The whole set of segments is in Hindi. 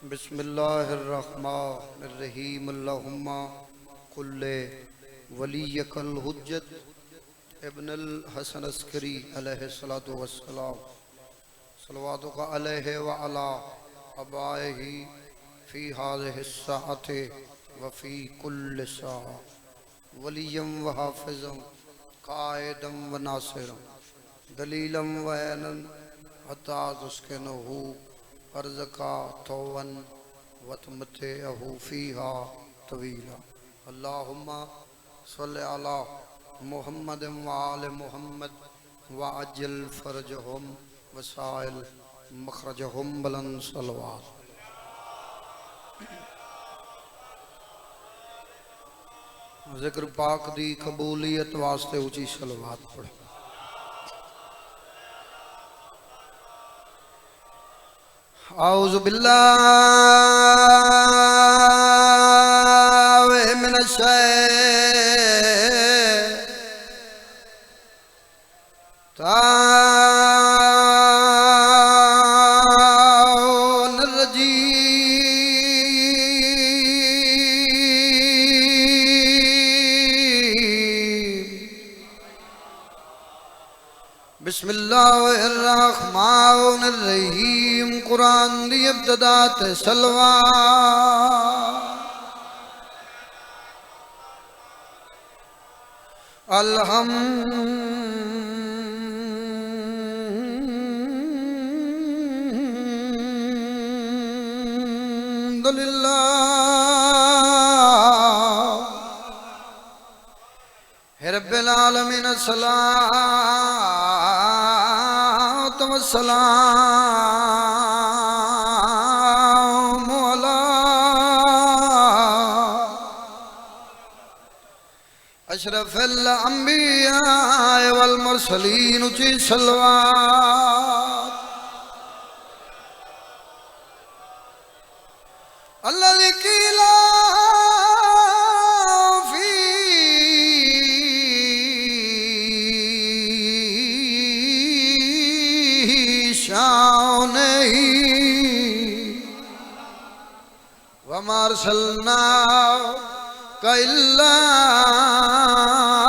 बिस्मिल्लाहिर्रहमानिर्रहीम अल्लाहुम्मा कुल्ले वलियकल हुज्जत इब्नुल हसन अस्करी अलैहिस्सलातु वस्सलाम सलवातु का अलैहि व अला अबाइही फी हाज़िहिस साअति व फी कुल्लि साअ वलियम व हाफ़िज़म कायदम व नासिरम दलीलम व ऐनन हत्ता तुस्किनुहु अर्ज़का तौवन वतमते अहू फ़ीहा तवीला अल्लाहुम्मा सल्लि अला मुहम्मद व आले मुहम्मद व अज्जल फ़रजहुम व साइल मखरजहुम बुलंद सलवात। ज़िक्र पाक दी कबूलियत वास्ते ऊंची सलवात पढ़ो। आऊज़ु बिल्लाहि मिनश शैतानिर रजीम। बिस्मिल्लाहिर्रहमानिर्रहीम। कुरान दी इब्तिदा ते सलवा अल्हम्दुलिल्लाहि रब्बिल आलमीन। अस्सलातु वस्सलामु अला अशरफिल अंबिया वल मुरसलीन। ऊंची सलवात अल्लज़ी क़ीला फ़ी शानिही व मा अर्सलनाका इल्ला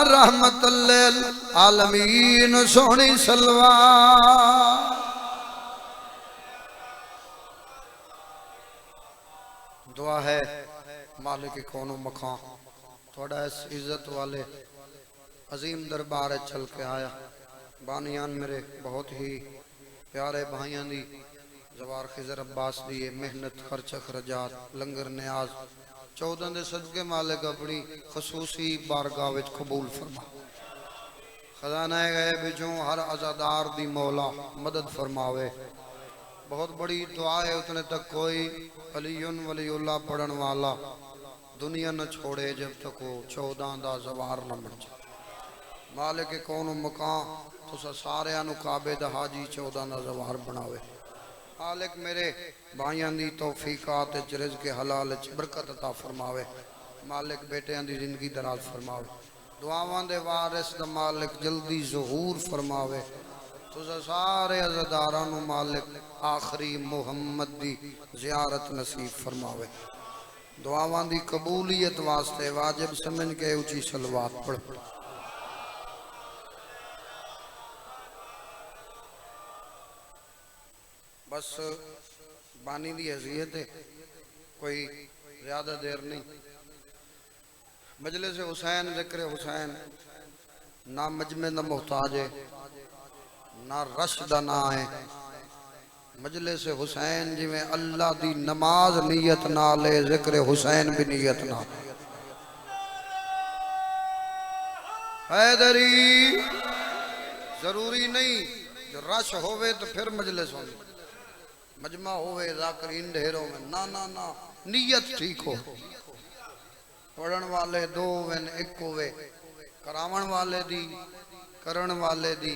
रहमतल लिल आलमीन। सोहनी सलवात दुआ है मालिक कौनो मकां थोड़ा इस इज्जत वाले अजीम दरबार चल के आया। बानियान मेरे बहुत ही प्यारे भाइयों दी जवार खिजर अब्बास दी मेहनत खर्च खरजात लंगर न्याज 14 दे सदके मालिक अपनी खसूसी बारगाह विच कबूल फरमा। खजाना गए बिचों हर अज़ादार दी मौला मदद फरमावे। बहुत बड़ी दुआ है उतने तक कोई अलीयुन वलीउल्लाह पढ़न वाला दुनिया न छोड़े जब तक वो 14 दा ज़वार न बन जाए। मालिक कौन मकां तुसा सारे काबे दा हाजी 14 दा ज़वार बनावे। मालिक मेरे भाइयों दी तौफीकात रिज़्क़ हलाल बरकत अता फरमावे। मालिक बेटियां दी जिंदगी दराज फरमावे। दुआवां दे वारिस दा मालिक जल्दी ज़हूर फरमावे। तुझे सारे अज़ादारां नूं मालिक आखिरी मुहम्मद दी ज़ियारत नसीब फरमावे। दुआवां दी कबूलियत वास्ते वाजिब समझ के ऊंची सलवात पढ़। बस बानी दी हैसियत है कोई ज़्यादा देर नहीं। मजलिस हुसैन ज़िक्र हुसैन ना मजमे दा मोहताज है ना रश दा ना है। मजलिस हुसैन जिमें अल्लाह दी नमाज नीयत नाल है ज़िक्र हुसैन भी नीयत नाल। हैदरी जरूरी नहीं जो रश होवे तो फिर मजलिस होगी मजमा होवे ज़ाकिरीन ढेरों में ना ना ना नीयत ठीक हो। पढ़न वाले दो वन एक होवे करावन वाले दी करण वाले दी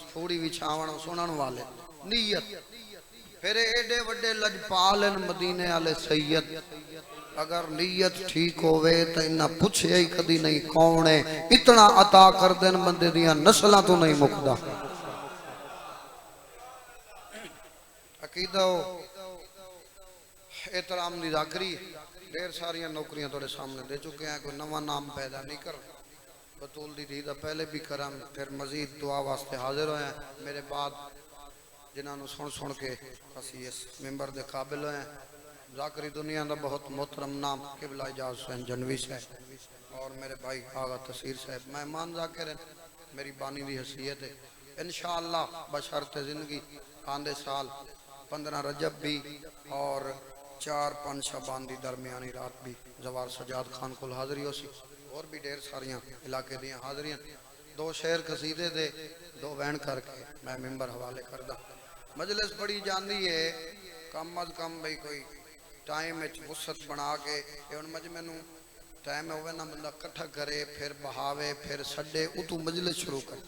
थोड़ी विछावन सुनन वाले नीयत। फिर एडे वड्डे लजपाल मदीने वाले सैयद अगर नीयत ठीक होवे तो इन्ना पूछे ही कदी नहीं कौन है इतना अता कर देन बंदे दियां नस्लां तो नहीं मुकदा। अकीदा एहतराम दी जाकरी ढेर सारिया नौकरियां थोड़े सामने दे चुके हैं, कोई नवा नाम पैदा नहीं कर। बतूल दी धी दा पहले भी करा, फिर मजीद दुआ वास्ते हाजिर होए हैं। मेरे बाद जिन्होंने सुन सुन के असी इस मेंबर के काबिल होए हैं। जाकरी दुनिया का बहुत मोहतरम नाम किबला इजाज हुसैन जनवी साहब और मेरे भाई आगा तसीर साहब मेहमान जाकिर हैं, मेरी बानी की हैसियत है। इंशाअल्लाह बशर्ते जिंदगी आंदे साल 15 रजब भी और 4-5 शबान की दरमियानी रात भी जवार सजाद खान को हाजिरी हो सी, और भी ढेर सारिया इलाके दियाँ हाजिरियाँ। 2 शेर कसीदे दे 2 बैन करके मैं मेंबर हवाले करदा। मजलिस बड़ी जानी है, कम अज कम भाई कोई टाइम वसत बना के हम मजमे टाइम होवे ना, बंदा कट्ठा करे फिर बहावे फिर छे उतू मजलिस शुरू कर।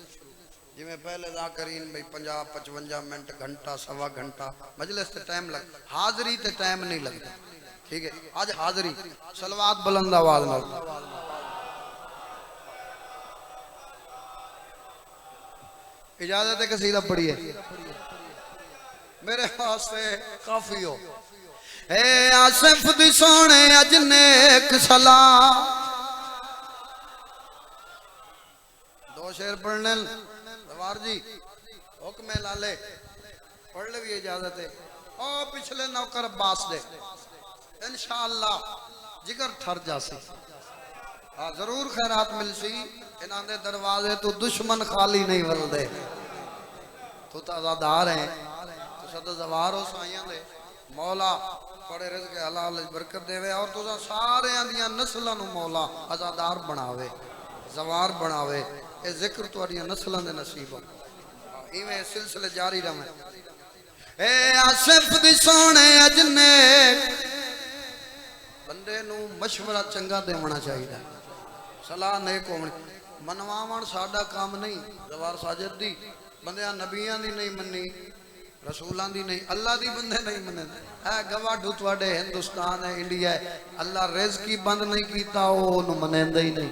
जिमें पहले जाकरीन भाई 50-55 मिनट घंटा सवा घंटा मजलिस ते टाइम लग, हाजरी ते टाइम नहीं लगता। ठीक है, आज हाजरी सलवात बुलंद आवाज नाल। इजाजत है कसीदा पढ़िए मेरे वास्ते काफी हो। ए आसिफ दी सोने अज नेक सलाह, 2 शेर पढ़ने दवार जी हुक्म लाले पढ़ ले भी इजाजत है। ओ पिछले नौकर अब्बास दे इंशाअल्लाह जिगर ठर जासी। हाँ जरूर खैरात मिलसी, इन्हां दे दरवाजे तो दुश्मन खाली नहीं वलदे। तू तो आजादार है, तू सद जवार हो साइयां दे। मौला बड़े रिज़्क़ हलाल बरकत देवे और तुसा सारे दियां नस्लां नूं मौला आजादार बनावे, जवार बनावे। ये जिक्र तुहाडियां नस्लां दे नसीब हो, इवें सिलसिले जारी रहे। ए आसिफ दी सोने अजने बंदे नूं मशवरा चंगा देवना चाहिए, सलाह नेक होनी। मनवावण साडा काम नहीं, जवार साजिद दी बंदियां नबियां दी नहीं मन्नी, रसूलां दी नहीं, अल्लाह दी बंदे नहीं मने। है गवाडू तुहाडे हिंदुस्तान है, इंडिया है, अल्लाह रिज़्क़ ही बंद नहीं कीता, ओनू मनेंदा ही नहीं।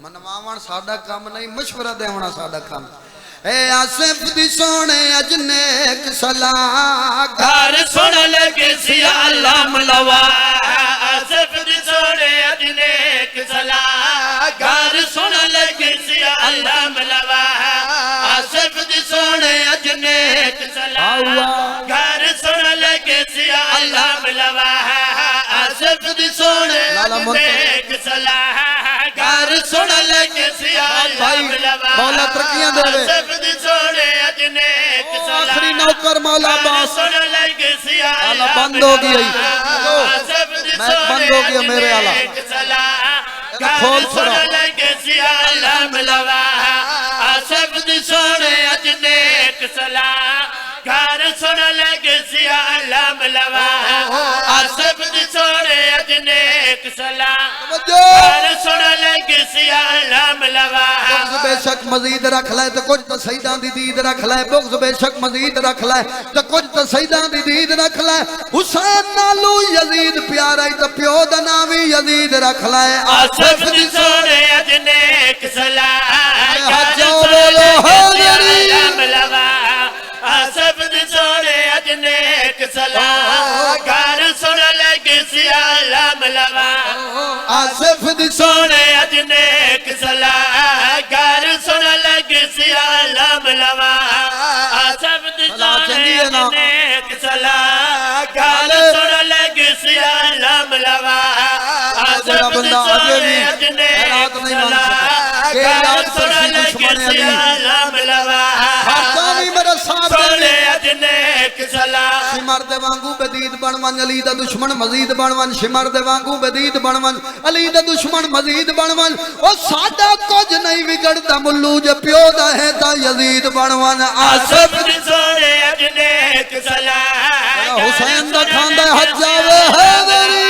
मनवावण साडा काम नहीं, मशवरा देवना साडा काम। ए आसिफ दी सोने अज नेक सलाह, घर सुन लगे सी अल्लाह मलवा। आसिफ दी सोने अज नेक सलाह, घर सुन लगे सी अल्लाह मलवा। आसिफ दी सोने अज नेक सलाह, घर सुन लगे सी अल्लाह मलवा। आसिफ दी सोने अज नेक सलाह, घर सुन लगे सी अल्लाह मलवा। मौला तरक्कियां देवे। आखिरी नौकर मौला अब्बास आला बंद हो गई, मैं बंद हो गया मेरे आला खोल छोड़ा। आसिफ दी सोने अज नेक सलाह, घर सुन लगे सी अल्लाह मलवा। आसिफ दी सोने अज नेक सलाह, घर सुन लगे सी अल्लाह मलवा। बेशक मजीद रख ले तो कुछ तो सईदां दी दीद रख ले, बुग़्ज़ बेशक मजीद रख ले तो कुछ तो सईदां दी दीद रख ले। हुसैन नालू यजीद प्यारा ही तो प्यो दा नाम ही यजीद रख ले। आसिफ दी सोने अज नेक सलाह, घर जो सुन बोलो लगे सी हाज़री। अल्लाह मलवा। आसिफ दी सोने अज नेक सलाह, घर सुन लगे सी अल्लाह मलवा। आसिफ दी सोने अज नेक सलाह, घर सुन लगे सी अल्लाह मलवा। आसिफ दी सोने अज नेक सलाह, घर सुन लगे सी अल्लाह मलवा। आसिफ दी सोने अज नेक सलाह, घर सुन लगे सी अल्लाह मलवा। मेरे साथ सोने अज नेक सलाह, शिमर दे वांगू बदीद बनवन, अली दा दुश्मन मजीद बनवन। शिमर दे वांगू बदीद बनवन, अली दा दुश्मन मजीद बनवन। ओ साडा कुछ नहीं बिगड़दा मुल्लू जे प्यो दा है ता यजीद बनवन। आसिफ दी सोने अज नेक सलाह, हुसैन दा खांदा हज जावे हैदरी।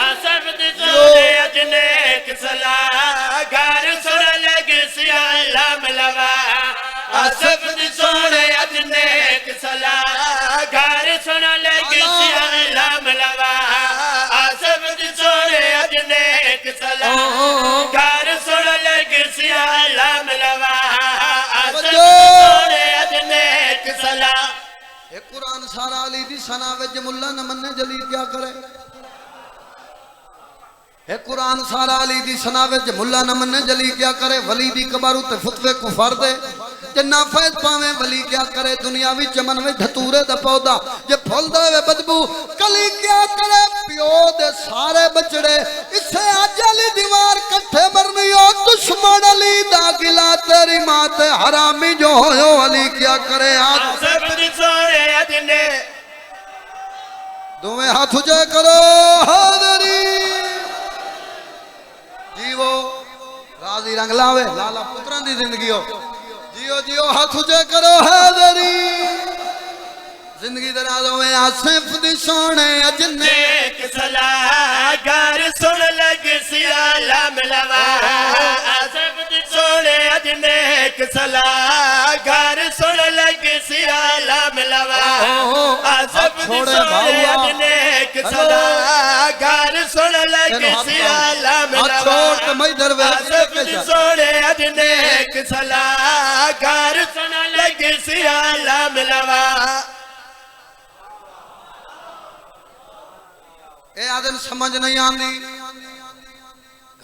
आसिफ दी सोने अज नेक सलाह, घर सुन लगे सी अल्लाह मलवा। आसिफ दी सोने अज नेक सलाह, घर सुन लगे सी अल्लाह मलवा। आसिफ दी सोने अज नेक सलाह, घर सुन लगे सी अल्लाह मलवा। आसिफ दी सोने अज नेक सलाह। एक कुरान सारा अली दी सना विच मुल्ला न मन्ने जली क्या करे है कुरान सारा अली दी सना विच मुल्ला न मन्ने जली क्या करे वली दी कबारू ते फतवे कुफर दे जन्ना फैज पावे वली क्या करे दुनियावी चमन में धतूरे दा पौधा जे फुल दे बदबू कली क्या करे पियो दे सारे बचड़े इसे अज अली दीवार कट्ठे मरनी ओ दुश्मन अली दा गिला तेरी मां ते हरामी जो होयो अली क्या करे आज सब सोने अदने दोवें हाथ उजे करो हादरी जीवो राजी रंग लावे लाला पुत्रां दी जिंदगी हो जियो जियो हाथ उजे करो हादरी जिंदगी दराजों में आसिफ दी सोने अजने नेक सलाहकार सुन लग सियाला मिलवा आसिफ दी सोने अजनेक सलाहकार सुन लग सियाला मिलवा आसिफ दी सोने अजनेक सलाहकार सुन लग सियाला मिलवा आसिफ दी सोने अजनेक सलाहकार सुन लग सियाला मिलवा ए आदन समझ नहीं आंदी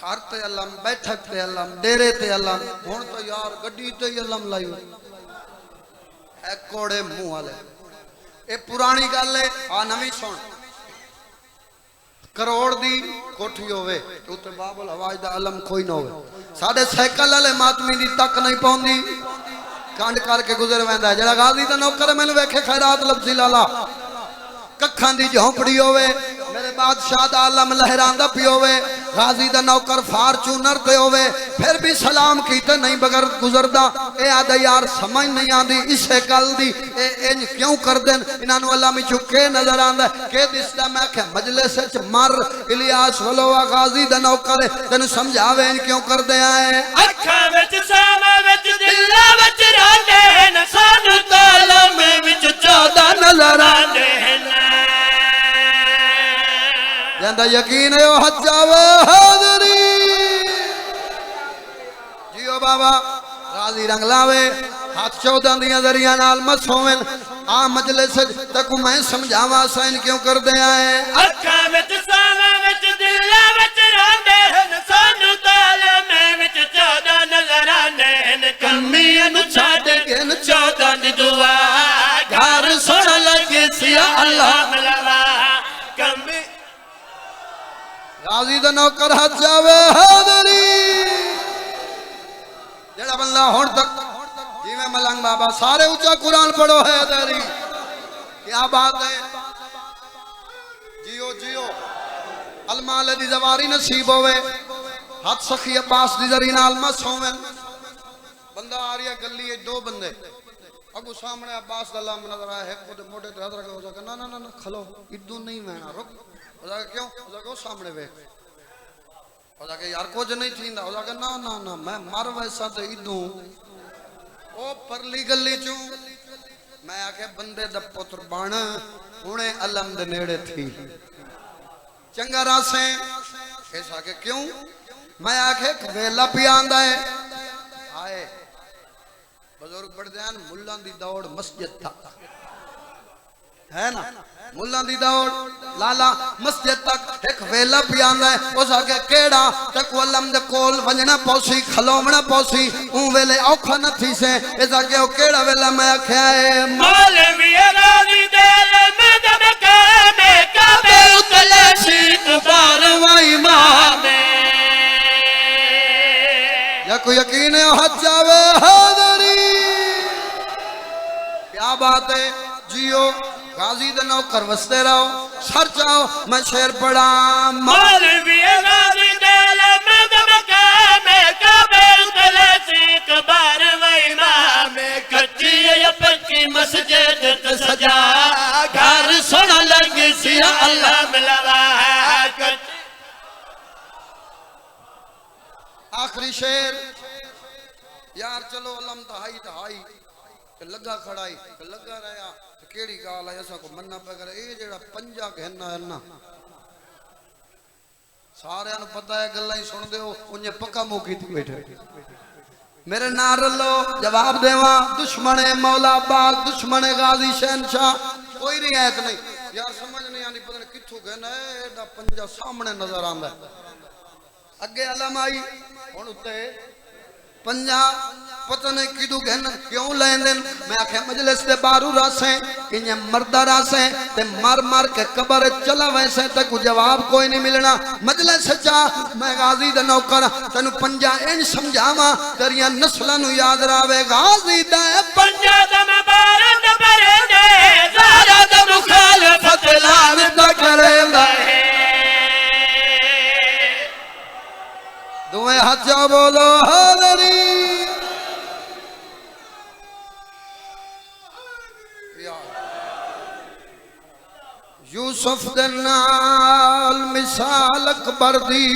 घर ते अलम बैठक ते अलम डेरे ते अलम हुण तो यार गड्डी ते अलम लायो ए कोड़े मुंह वाले ए पुरानी गल है आ नवी सुन करोड़ दी कोठी होवे तो ते बाबुल हवाज दा अलम कोई ना होवे साडे साइकिल वाले मातमी दी तक नहीं पौंदी कांड करके गुजर वेंदा जेड़ा गाजी दा नौकर मैनू वेखे खैरात लफ्जी लाला कखां दी झोंपड़ी होवे मेरे बादशाह दा आलम लहरांदा पियोवे गाजी दा नौकर फार्चूनर ते होवे फिर भी सलाम कीते नहीं बगैर गुजरदा ए आदा यार समझ नहीं आंदी इसे गल दी ए इंज क्यों कर देन इन्हां नु अल्लाह में चुके नजर आंदा के दिसदा मैं के मजलिस विच मर इलियास वलोवा गाजी दा नौकर तैनू समझावे इंज क्यों कर दे आए अखां विच सामा विच दिला विच रहंदे न सानू तालम विच 14 नजर आंदे जंदा यकीन है हज जावे हाजरी जियो बाबा राजी रंग लावे हाथ 14 दियां दरिया नाल मस होवन आ मजलिस तक मैं समझावा सैन क्यों कर दे आए अखां विच सामा विच दिला विच रहंदे न सानू तालम विच 14 नजर आंदे न कमीਆਂ ਨੂੰ ਛੱਡ ਕੇ 14 ਦੀ ਦੁਆ ਘਰ ਸੁਣ ਲੱਗੇ ਸੀ अल्लाह मिलवा कमी गाजी दा नौकर हज जावे हाजरी जेड़ा बंदा हुण तक जिवें मलंग बाबा सारे ऊंचा कुरान पढ़ो है हाजरी क्या बात है जियो जियो अलमाल दी जवारी नसीब होवे हाथ सखी अब्बास दी जरी नाल मस होवे बंदा आ रिया गली है दो बंदे अगू सामने अब्बास दा लाम नजर आया है खुद मोटे ते हदरा के ना ना ना ना खलो इदू नहीं मैना रुक क्यों सामने वे यार कुछ नहीं थी ना ना ना मैं मर वैसा तो इदू ओ परली गली चू मैं आखे बंदे दा पुत्र बन हुणे अलम दे नेड़े थी चंगा रासे ऐसा के क्यों मैं आखे वेला पिया आंदा है आए बुजुर्ग बढ़ जान मुल्ला दी दौड़ मस्जिद तक है ना मुल्ला दी दौड़ लाला मस्जिद तक एक वेला पियांदा है उस आगे केड़ा तक वलम दे कोल वजना पौसी खलोवना पौसी ऊ वेले औखा न थी से इस आगे ओ केड़ा वेला मैं आख्या है मौलवी राजी दे में जब काने काबे उतले सीत बारवा इमाम या कोई यकीन है हज जावे हाजरी क्या बात है जियो गाजी दा नौकर वसते रहो सर चाहो मैं शेर पढ़ा मौलवी राजी दे में जब काने काबे उतले सीत बारवा इमाम कच्ची या पक्की मस्जिद ते सजा घर सुन लग सी अल्लाह मिलवा आखिरी शेर यार चलो अलम दहाई लगा खड़ाई लगा रहा केड़ी गाल है ऐसा को मन्ना पे करे ये जेड़ा पंजा कहना है ना सारे नु पता है गल्ला ही सुन दे उन्हें पक्का मुंह की बैठे मेरे नार लो जवाब देवा दुश्मन मौला बाग दुश्मन गाजी शहनशाह कोई रियायत नहीं यार समझ नहीं आनी पता नहीं किथों गए ना एडा पंजा सामने नजर आंदा अगे अलम आई हुन उत्ते पंजा पता नहीं किदू गहन क्यों लेंदे मैं आखे मजलिस दे बारू रासे इने मर्दा रासे ते मर मर के कब्र चला वैसे ते को जवाब कोई नहीं मिलना मजलिस सच्चा मैं गाजी दा नौकर तन्नू पंजा इन समझावा तेरियां नस्लां नु याद रावे गाजी दा पंजा दा मुबारक बरे दे ज़ारा दा मुखालफत लाल दा करेंदा दुए हाथ जाओ बोलो हाज़री यूसुफ दे नाल मिसाल अकबर दी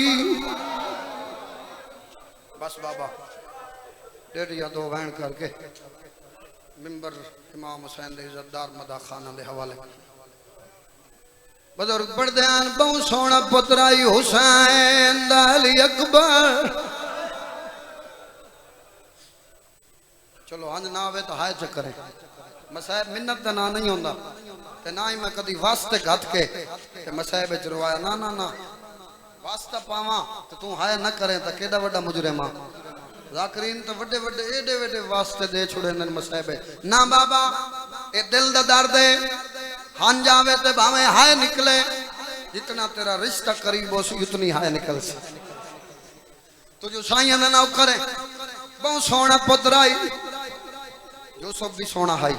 बस बाबा डेढ़ या दो बहन करके मिंबर इमाम हुसैन दे इज्जतदार मदा खाना दे हवाले बुजुर्ग पढ़दे आन बहु सोहना पुत्राई हुसैन दा अली अकबर चलो अंज ना आवे तो हाय चक्कर है मसाहब मिन्नत दा ना नहीं होंदा ते ना ही मैं कदी वास्ते गत के ते मसाहब विच रवाया ना ना ना वास्ता पावा तो तू हाय ना करे तो केड़ा बड़ा मुजरिम आ जाकरीन तो बड़े बड़े एडे एडे वास्ते दे छुड़े न मसाहब ना बाबा ए दिल दा दर्द है हां जावे ते भावे हाय निकले जितना तेरा रिश्ता करीब हो सी उतनी हाय निकल सी तो जो साईं ना ना करे बहुत सोहना पुत्राई यूसुफ भी सोना हाई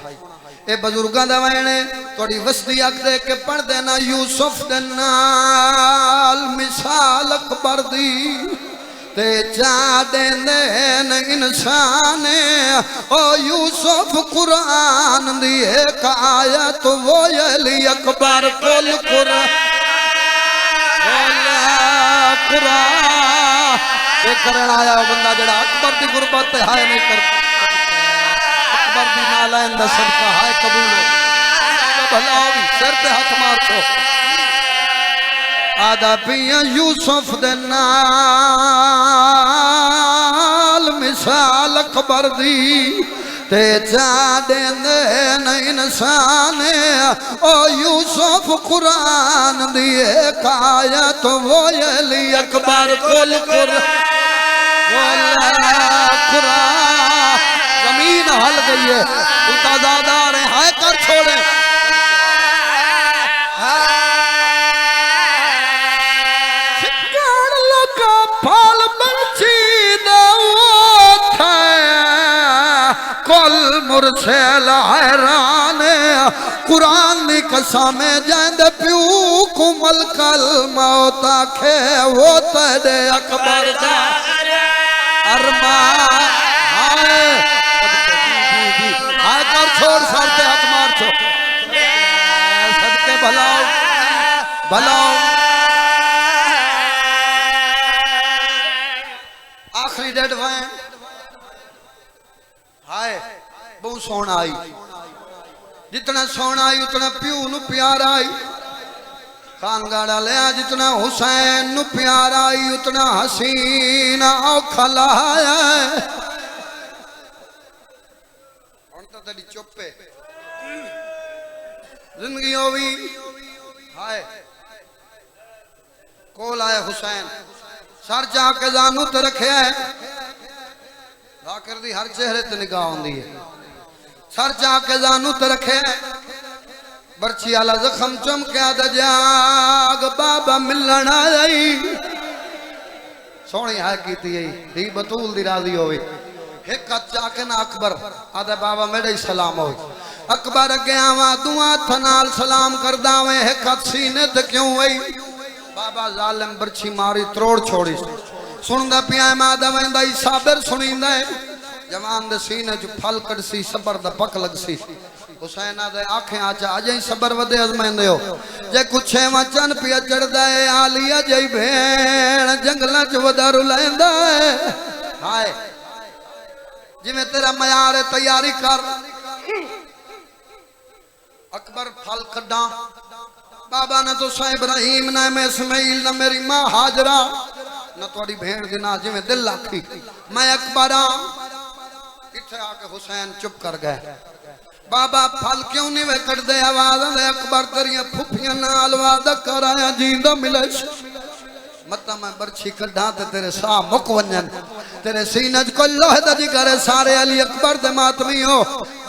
ए बुजुर्गां दा वैणे थोड़ी वस्ती अख दे के पढ़ देना यूसुफ दे नाल मिसाल अकबर दी ते जा देंदे न इंसान ओ यूसुफ कुरान दी एक आयत वो अली अकबर कुल कुरान ये करन आया बंदा जड़ा अकबर दी गुरबत हाय नहीं कर अकबर दी नालैन दा सदका हाय कबूल हो भला भी सिर पे हाथ मार छो आदा पिया यूसुफ दे नाल मिसाल अकबर दी ते जा देंदे न इंसान ओ यूसुफ कुरान दी एक आयत वो अली अकबर कुल कुरान जमीन हल गई है उतादादार हाय कर छोड़े फल बंची कल मुरसेल हैरान कुरान दी कसम जंद प्यू कुमल कल मौत आखे वो तेरे अकबर दा अरमा हाय कर छोड़ सर पे हाथ मार छो सदके भलाओ भलाओ आखिरी डेढ़ वैन हाय बहुत सोना आई जितना सोना आई उतना प्यू नु प्यार आई खानगाड़ा लिया जितना हुसैन नु प्यार आई उतना हसीना औखा लाया तो तेरी चुप है जिंदगी होवी हाय कोल आया हुसैन सर जाके जानू तो रखे है जाकर दी हर चेहरे ते निगाह आंदी है सर जाके जानू तो रखे है बर्छी आला जख्म चमकिया दा जाग बाबा मिलन आई सोहनी है कीती दी बतूल दी राजी होवे एक जाके ना अकबर आदा बाबा मेरे ही सलाम हो अकबर अगे आवा दुआ थनाल सलाम करदा वे एक सीने ते क्यों वही बाबा जालिम बर्छी मारी त्रोड़ छोड़ी सुनदा पिया मादा वेंदा ही साबिर सुनींदा है जवान दे सीने च फल कड़सी सबर दा पक लगसी हुसैन आदे आंखें आचा अजे ही सबर वदे अजमेंदे हो जे कुछ वचन पिया चढ़दा है आलिया जई भेण जंगलां च वदारू लैंदा है हाय जिवें तेरा मयार तैयारी कर अकबर फल कड्डा बाबा ने तो सा इब्राहिम ना मैं इस्माइल ना मेरी मां हाजरा ना थोड़ी भेड़ दी ना जिवें दिल आखी मैं अकबर इत्थे आके हुसैन चुप कर गए बाबा फल क्यों नहीं वे कट दे आवाज दे अकबर तेरिया फुफियां नाल वादा कराया जींदा मिले मत मैं बरछी कढ़ा ते तेरे साह मुक वंजन तेरे सीने च कोई लोहे दा जिगर है सारे अली अकबर दे मातमी हो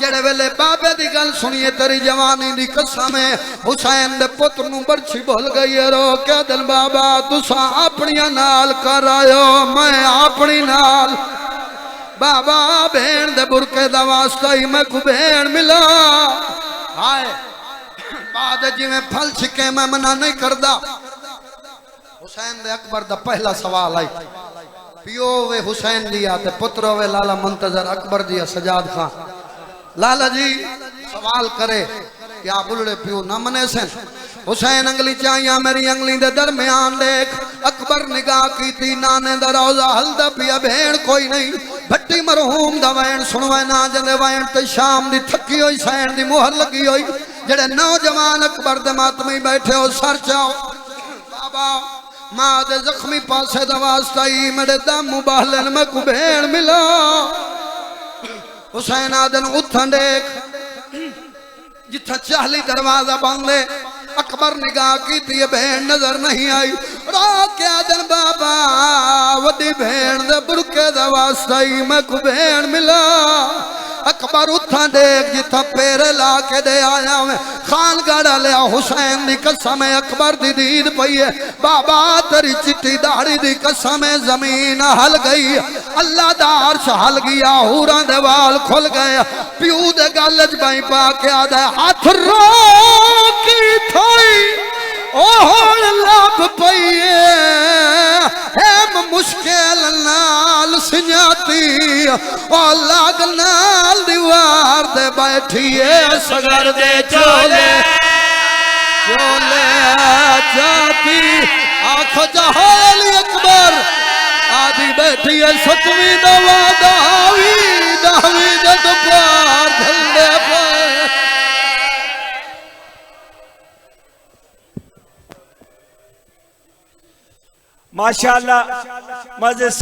जेड़े वेले बाबे दी गल सुनिए तेरी जवानी दी कसम है हुसैन दे पुत्र नु बरछी भूल गई है रो क्या दिल बाबा तुसा अपनियां नाल कर आयो मैं अपनी नाल बाबा भेण दे बुरके दा वास्ता ही मैं को भेण मिला हाय बाद जिवें फल छिके मैं मना नहीं करदा हुसैन दे अकबर दा पहला सवाल आई पियो वे हुसैन दिया ते पुत्र वे लाला मुंतजर अकबर दिया सजाद खान लाला जी सवाल करे क्या बुलड़े पियो ना मने से हुसैन अंगली चाहिए मेरी अंगली दे दरमियान देख अकबर निगाह की थी नाने दा रोजा हलदा पिया भेड़ कोई नहीं भट्टी मरहूम दा वैन सुनवे ना जंदे वैन ते शाम दी थकी होई सैन दी मोहर लगी होई जेड़े नौजवान अकबर दे मातमी बैठे हो सर चाओ बाबा मां दे जख्मी पासे दा वास्ता ही मेरे दम मुबाहलन में को भेड़ मिला हुसैन आदन उठन देख जिथा चाहली दरवाजा बंद है अकबर निगाह की थी भेड़ नजर नहीं आई रो क्या दिन बाबा वडी भेड़ दे बुरके दा वास्ता ही मैं को भेड़ मिला अकबर उठा देख जिथा पेरे ला के दे आया मैं खान गाड़ा लिया हुसैन दी कसम अकबर दी दीद पई है बाबा तेरी चिट्टी दाढ़ी दी कसम जमीन हल गई अल्लाह दा अर्श हल गया हूरां दे वाल खुल गए प्यू दे गल च बाई पा के आदा हाथ रो की थोई ओ लब पई है मुश्किल नाल सिंजाती ओ लाग नाल दीवार दे बैठी है सगर दे चोले चोले जाती आंखों जहाली अकबर आदि बैठी है सतवीं दवा दावी जद पार झंडे पे माशाअल्लाह मजे